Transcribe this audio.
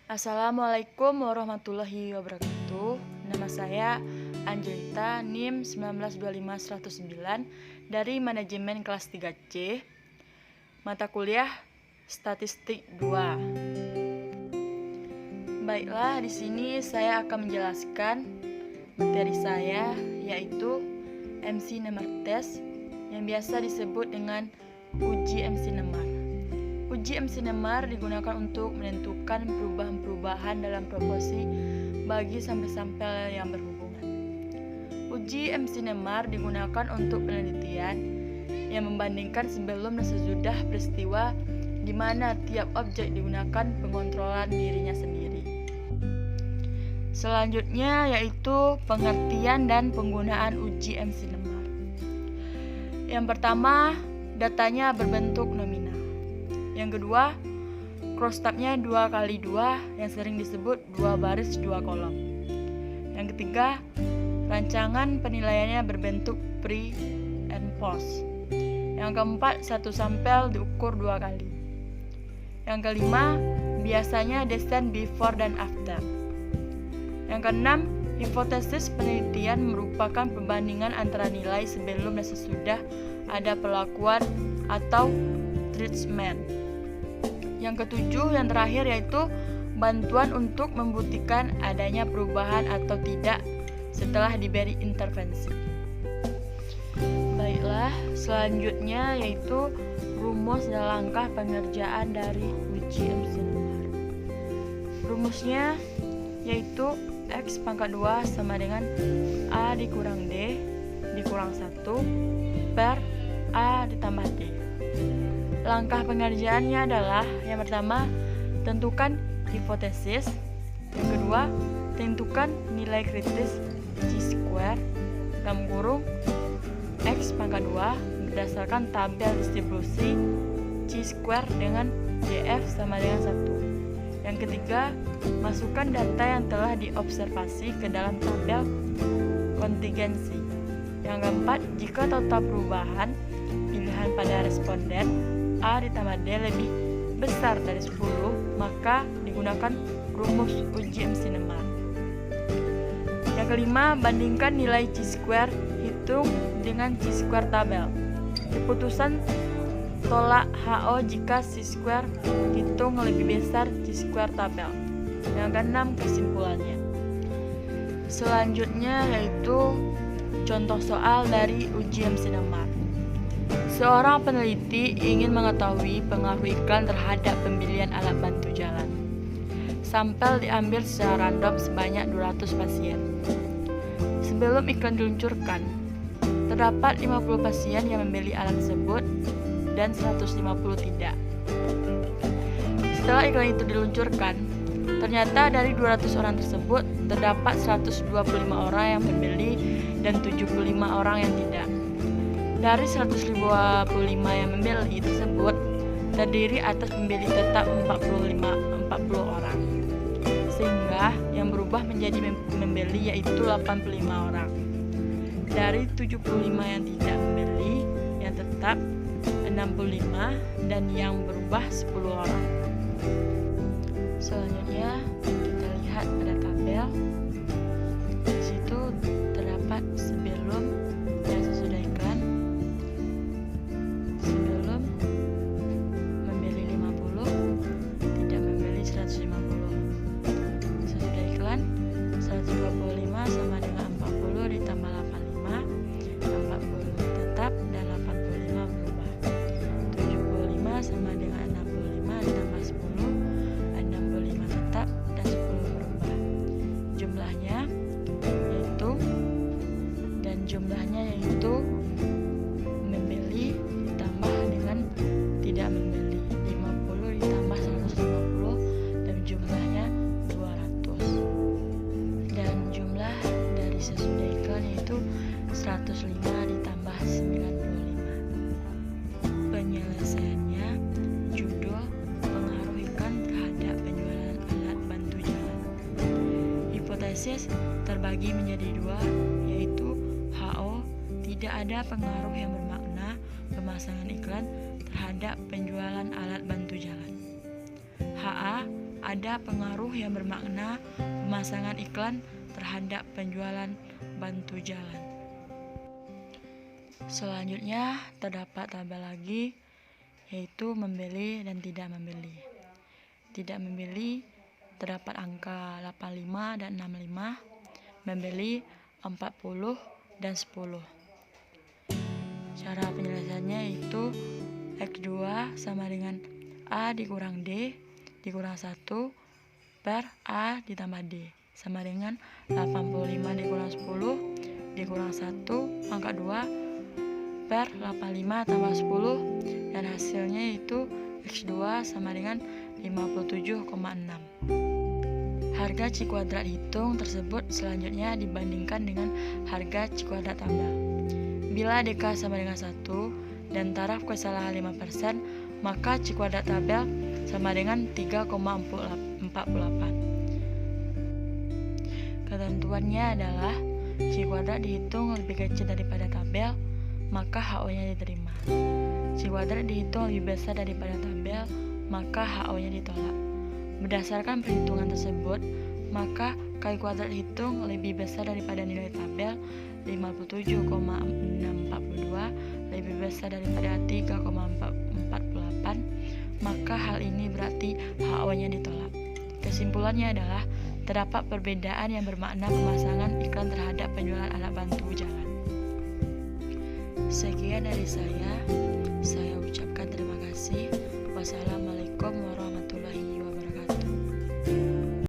Assalamualaikum warahmatullahi wabarakatuh. Nama saya Angelita, NIM 1925109 dari Manajemen kelas 3C. Mata kuliah Statistik 2. Baiklah, di sini saya akan menjelaskan materi saya, yaitu MC Nemar Test yang biasa disebut dengan uji MC Nemar. Uji MC Nemar digunakan untuk menentukan perubahan-perubahan dalam proporsi bagi sampel-sampel yang berhubungan. Uji MC Nemar digunakan untuk penelitian yang membandingkan sebelum dan sesudah peristiwa di mana tiap objek digunakan pengontrolan dirinya sendiri. Selanjutnya yaitu pengertian dan penggunaan uji MC Nemar. Yang pertama, datanya berbentuk nominal. Yang kedua, crosstabnya 2x2 yang sering disebut 2 baris 2 kolom. Yang ketiga, rancangan penilaiannya berbentuk pre and post. Yang keempat, satu sampel diukur 2 kali. Yang kelima, biasanya desain before dan after. Yang keenam, hipotesis penelitian merupakan perbandingan antara nilai sebelum dan sesudah ada perlakuan atau treatment. Yang ketujuh, yang terakhir, yaitu bantuan untuk membuktikan adanya perubahan atau tidak setelah diberi intervensi. Baiklah, selanjutnya yaitu rumus dan langkah pengerjaan dari uji MC Nemar. Rumusnya yaitu X pangkat 2 sama dengan A dikurang D dikurang 1 per A ditambah D. Langkah pengerjaannya adalah yang pertama, tentukan hipotesis. Yang kedua, tentukan nilai kritis chi-square dalam kurung X pangkat 2 berdasarkan tabel distribusi chi-square dengan DF sama dengan 1. Yang ketiga, masukkan data yang telah diobservasi ke dalam tabel kontingensi. Yang keempat, jika total perubahan pilihan pada responden A ditambah D lebih besar dari 10, maka digunakan rumus uji MC Nemar. Yang kelima, bandingkan nilai chi-square hitung dengan chi-square tabel. Keputusan tolak HO jika chi-square hitung lebih besar chi-square tabel. Yang keenam, kesimpulannya. Selanjutnya yaitu contoh soal dari uji MC Nemar. Seorang peneliti ingin mengetahui pengaruh iklan terhadap pembelian alat bantu jalan. Sampel diambil secara random sebanyak 200 pasien. Sebelum iklan diluncurkan, terdapat 50 pasien yang membeli alat tersebut dan 150 tidak. Setelah iklan itu diluncurkan, ternyata dari 200 orang tersebut terdapat 125 orang yang membeli dan 75 orang yang tidak. Dari 125 yang membeli tersebut terdiri atas pembeli tetap 40 orang, sehingga yang berubah menjadi membeli yaitu 85 orang. Dari 75 yang tidak membeli, yang tetap 65 dan yang berubah 10 orang. Selanjutnya kita lihat pada tabel. Di situ terdapat sebelum dan sesudah iklan. Sebelum membeli 50, tidak membeli 150. Sesudah iklan 125 sama dengan 40 ditambah 85, 40 tetap dan 85 berubah. 75 sama dengan 65 ditambah 10, 65 tetap dan 10 berubah. Jumlahnya yaitu membeli ditambah dengan tidak membeli, 50 ditambah 150 dan jumlahnya 200. Dan jumlah dari sesudah iklan yaitu 105 ditambah 95. Penyelesaiannya judul pengaruh iklan terhadap penjualan alat bantu jalan. Hipotesis terbagi menjadi dua, yaitu HO, tidak ada pengaruh yang bermakna pemasangan iklan terhadap penjualan alat bantu jalan. HA, ada pengaruh yang bermakna pemasangan iklan terhadap penjualan bantu jalan. Selanjutnya terdapat tabel lagi, yaitu membeli dan tidak membeli. Tidak membeli terdapat angka 85 dan 65, membeli 40 dan 10. Cara penjelasannya itu X2 sama dengan A dikurang D dikurang 1 per A ditambah D sama dengan 85 dikurang 10 dikurang 1 pangkat 2 per 85 tambah 10, dan hasilnya itu X2 sama dengan 57,6. Harga C kuadrat hitung tersebut selanjutnya dibandingkan dengan harga C kuadrat tabel. Bila DK sama dengan 1 dan taraf kesalahan 5%, maka C kuadrat tabel sama dengan 3,48. Ketentuannya adalah C kuadrat dihitung lebih kecil daripada tabel, maka HO-nya diterima. C kuadrat dihitung lebih besar daripada tabel, maka HO-nya ditolak. Berdasarkan perhitungan tersebut, maka K kuadrat dihitung lebih besar daripada nilai tabel 57,642, lebih besar daripada 3,48, maka hal ini berarti HO-nya ditolak. Kesimpulannya adalah terdapat perbedaan yang bermakna pemasangan iklan terhadap penjualan alat bantu jalan. Sekian dari saya ucapkan terima kasih. Wassalamualaikum warahmatullahi wabarakatuh.